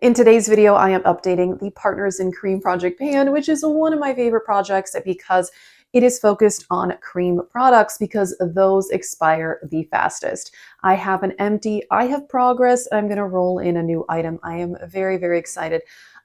In today's video, I am updating the Partners in Cream project pan, which is one of my favorite projects because it is focused on cream products because those expire the fastest. I have an empty, I have progress, and I'm going to roll in a new item. I am very, very excited.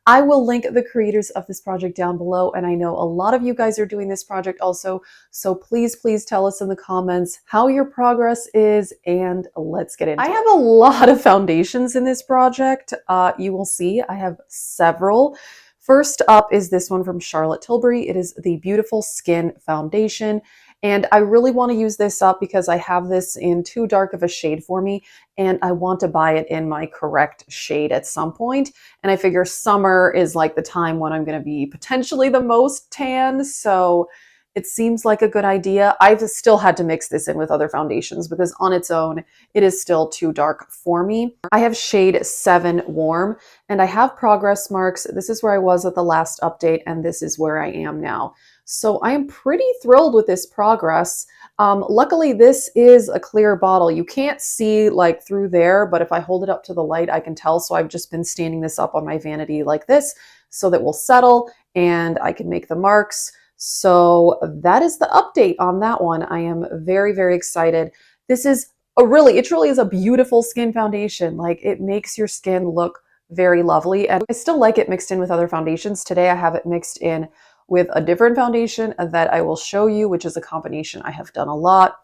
I will link the creators of this project down below, and I know a lot of you guys are doing this project also, so please, please tell us in the comments how your progress is, and let's get into it. I have a lot of foundations in this project. You will see I have several. First up is this one from Charlotte Tilbury. It is the Beautiful Skin Foundation. And I really want to use this up because I have this in too dark of a shade for me, and I want to buy it in my correct shade at some point. And I figure summer is like the time when I'm going to be potentially the most tan, so it seems like a good idea. I've still had to mix this in with other foundations because on its own, it is still too dark for me. I have shade 7 Warm, and I have progress marks. This is where I was at the last update, and this is where I am now. So I am pretty thrilled with this progress. Luckily, this is a clear bottle. You can't see like through there, but if I hold it up to the light, I can tell. So I've just been standing this up on my vanity like this so that will settle and I can make the marks. So that is the update on that one. I am very, very excited. This is it truly is a beautiful skin foundation. Like, it makes your skin look very lovely. And I still like it mixed in with other foundations. Today I have it mixed in with a different foundation that I will show you, which is a combination I have done a lot.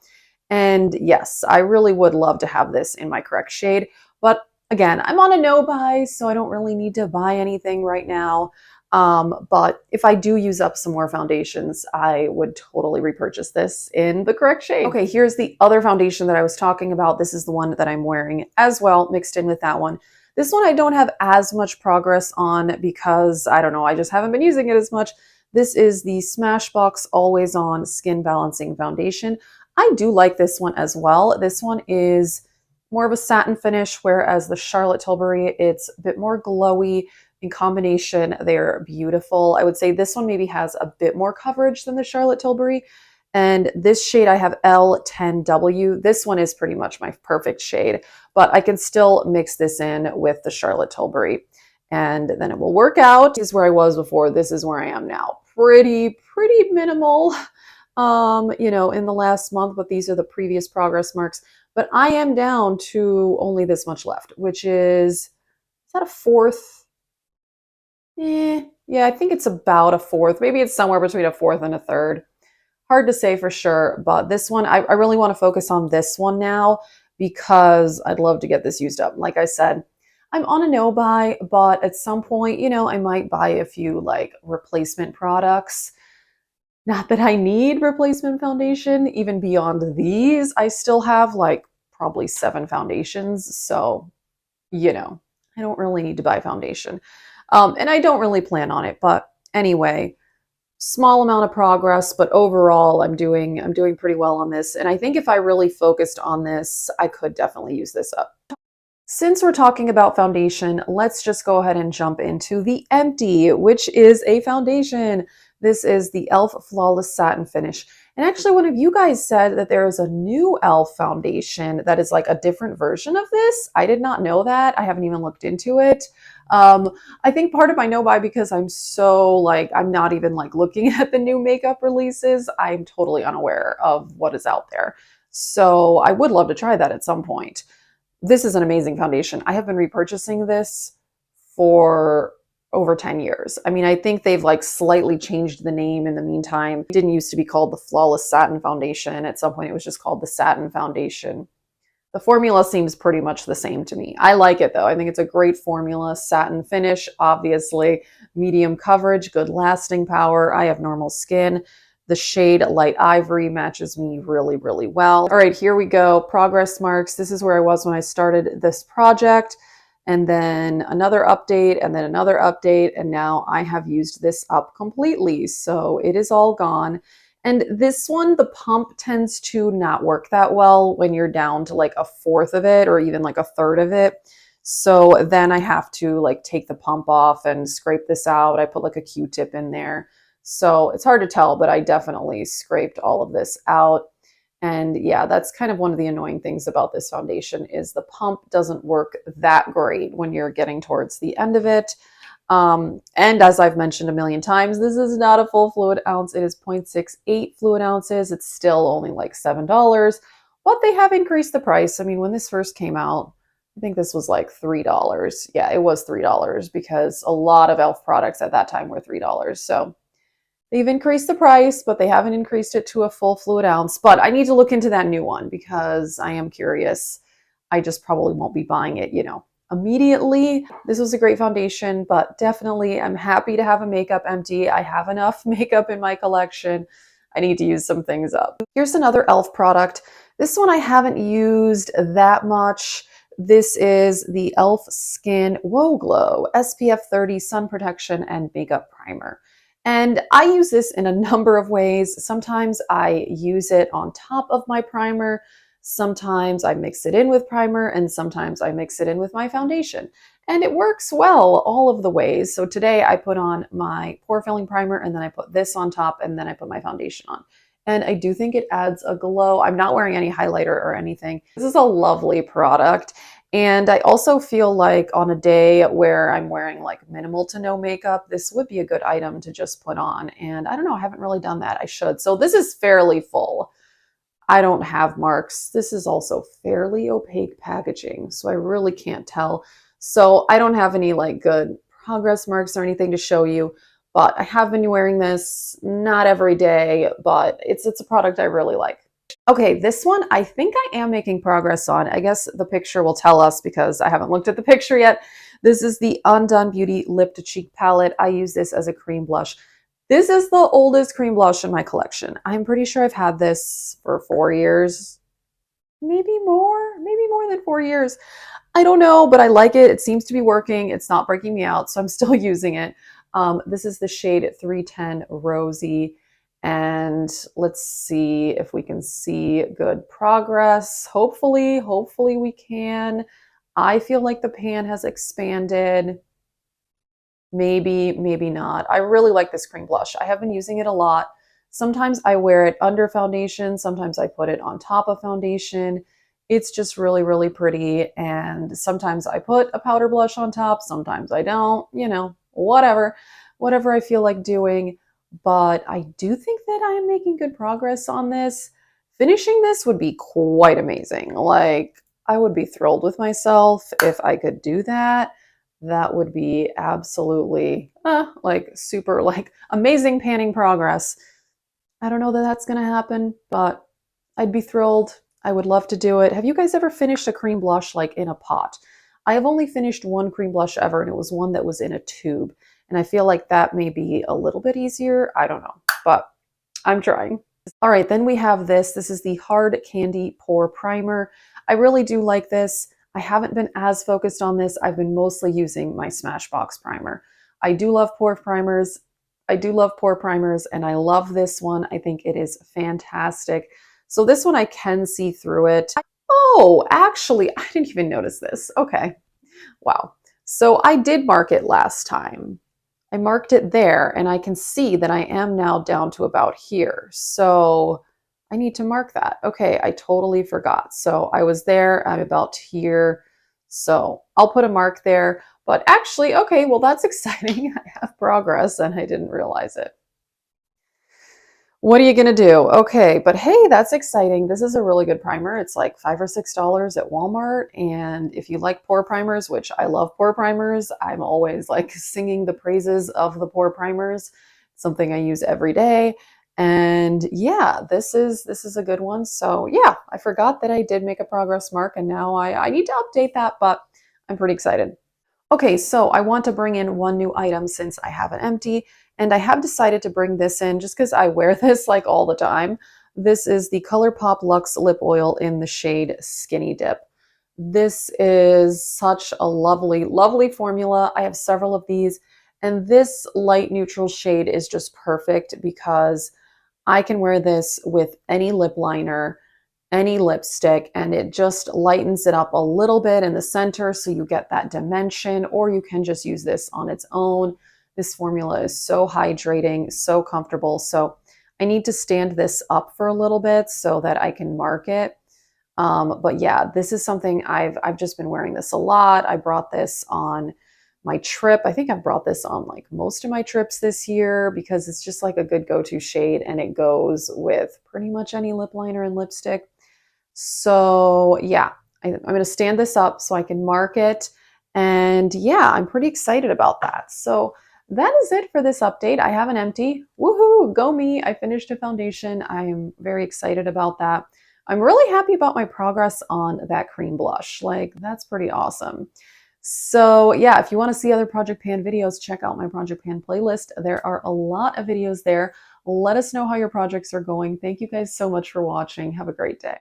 And yes, I really would love to have this in my correct shade. But again, I'm on a no buy, so I don't really need to buy anything right now. But if I do use up some more foundations, I would totally repurchase this in the correct shade. Okay, here's the other foundation that I was talking about. This is the one that I'm wearing as well, mixed in with that one. This one I don't have as much progress on because, I don't know, I just haven't been using it as much. This is the Smashbox Always On Skin Balancing Foundation. I do like this one as well. This one is more of a satin finish, whereas the Charlotte Tilbury, it's a bit more glowy. In combination, they're beautiful. I would say this one maybe has a bit more coverage than the Charlotte Tilbury. And this shade I have L10W. This one is pretty much my perfect shade, but I can still mix this in with the Charlotte Tilbury and then it will work out. This is where I was before. This is where I am now. Pretty minimal, you know, in the last month, but these are the previous progress marks. But I am down to only this much left, which is that a fourth? Yeah, I think it's about a fourth. Maybe it's somewhere between a fourth and a third. Hard to say for sure, but this one, I really want to focus on this one now because I'd love to get this used up. Like I said, I'm on a no buy, but at some point, you know, I might buy a few like replacement products. Not that I need replacement foundation, even beyond these, I still have like probably 7 foundations. So, you know, I don't really need to buy foundation. And I don't really plan on it, but anyway, small amount of progress, but overall I'm doing pretty well on this. And I think if I really focused on this, I could definitely use this up. Since we're talking about foundation, let's just go ahead and jump into the Empty, which is a foundation. This is the e.l.f. Flawless Satin Finish. And actually, one of you guys said that there is a new e.l.f. foundation that is like a different version of this. I did not know that. I haven't even looked into it. I think part of my no buy because I'm so like, I'm not even like looking at the new makeup releases. I'm totally unaware of what is out there. So I would love to try that at some point. This is an amazing foundation. I have been repurchasing this for over 10 years. I mean, I think they've like slightly changed the name in the meantime. It didn't used to be called the Flawless Satin Foundation. At some point, it was just called the Satin Foundation. The formula seems pretty much the same to me. I like it though. I think it's a great formula. Satin finish, obviously, medium coverage, good lasting power. I have normal skin. The shade Light Ivory matches me really, really well. All right, here we go. Progress marks. This is where I was when I started this project. And then another update, and then another update. And now I have used this up completely. So it is all gone. And this one, the pump tends to not work that well when you're down to like a fourth of it or even like a third of it. So then I have to like take the pump off and scrape this out. I put like a Q-tip in there. So it's hard to tell, but I definitely scraped all of this out. And yeah, that's kind of one of the annoying things about this foundation is the pump doesn't work that great when you're getting towards the end of it. And as I've mentioned a million times, this is not a full fluid ounce. It is 0.68 fluid ounces. It's still only like $7, but they have increased the price. I mean, when this first came out, I think this was like $3. Yeah, it was $3 because a lot of e.l.f. products at that time were $3. So they've increased the price, but they haven't increased it to a full fluid ounce. But I need to look into that new one because I am curious. I just probably won't be buying it, immediately. This was a great foundation, but definitely I'm happy to have a makeup empty. I have enough makeup in my collection. I need to use some things up. Here's another e.l.f. product. This one I haven't used that much. This is the e.l.f. Skin Whoa Glow SPF 30 Sun Protection and Makeup Primer. And I use this in a number of ways. Sometimes I use it on top of my primer. Sometimes I mix it in with primer, and sometimes I mix it in with my foundation. And it works well all of the ways. So today I put on my pore filling primer, and then I put this on top, and then I put my foundation on. And I do think it adds a glow. I'm not wearing any highlighter or anything. This is a lovely product. And I also feel like on a day where I'm wearing like minimal to no makeup, this would be a good item to just put on. And I don't know, I haven't really done that. I should. So this is fairly full. I don't have marks. This is also fairly opaque packaging, so I really can't tell. So I don't have any like good progress marks or anything to show you, but I have been wearing this not every day, but it's a product I really like. Okay, this one I think I am making progress on. I guess the picture will tell us because I haven't looked at the picture yet. This is the Undone Beauty Lip to Cheek palette. I use this as a cream blush. This is the oldest cream blush in my collection. I'm pretty sure I've had this for 4 years, maybe more than 4 years. I don't know, but I like it. It seems to be working. It's not breaking me out, so I'm still using it. This is the shade 310 Rosy. And let's see if we can see good progress. Hopefully we can. I feel like the pan has expanded. Maybe, maybe not. I really like this cream blush. I have been using it a lot. Sometimes I wear it under foundation. Sometimes I put it on top of foundation. It's just really, really pretty. And sometimes I put a powder blush on top. Sometimes I don't, whatever I feel like doing. But I do think that I am making good progress on this. Finishing this would be quite amazing. Like, I would be thrilled with myself if I could do that. That would be absolutely like super like amazing panning progress. I don't know that that's going to happen, but I'd be thrilled. I would love to do it. Have you guys ever finished a cream blush like in a pot? I have only finished one cream blush ever, and it was one that was in a tube. And I feel like that may be a little bit easier. I don't know, but I'm trying. All right, then we have this. This is the Hard Candy Pore Primer. I really do like this. I haven't been as focused on this. I've been mostly using my Smashbox primer. I do love pore primers. And I love this one. I think it is fantastic. So this one I can see through it. Oh, actually, I didn't even notice this. Okay. Wow. So I did mark it last time. I marked it there, and I can see that I am now down to about here. So I need to mark that. Okay, I totally forgot. So I was there, I'm about here. So I'll put a mark there. But actually, okay, well, that's exciting. I have progress, and I didn't realize it. What are you going to do? Okay, but hey, that's exciting. This is a really good primer. It's like $5 or $6 at Walmart. And if you like pore primers, which I love pore primers, I'm always like singing the praises of the pore primers. It's something I use every day. And yeah, this is a good one. So yeah, I forgot that I did make a progress mark, and now I need to update that, but I'm pretty excited. Okay, so I want to bring in one new item since I have an empty, and I have decided to bring this in just because I wear this like all the time. This is the ColourPop Luxe Lip Oil in the shade Skinny Dip. This is such a lovely, lovely formula. I have several of these, and this light neutral shade is just perfect because I can wear this with any lip liner, any lipstick, and it just lightens it up a little bit in the center so you get that dimension, or you can just use this on its own. This formula is so hydrating, so comfortable. So I need to stand this up for a little bit so that I can mark it. But yeah, this is something I've just been wearing this a lot. I brought this on my trip. I think I've brought this on like most of my trips this year because it's just like a good go-to shade and it goes with pretty much any lip liner and lipstick. So yeah, I'm going to stand this up so I can mark it. And yeah, I'm pretty excited about that. So that is it for this update. I have an empty. Woohoo, go me. I finished a foundation. I am very excited about that. I'm really happy about my progress on that cream blush. Like, that's pretty awesome. So yeah, if you want to see other Project Pan videos, check out my Project Pan playlist. There are a lot of videos there. Let us know how your projects are going. Thank you guys so much for watching. Have a great day.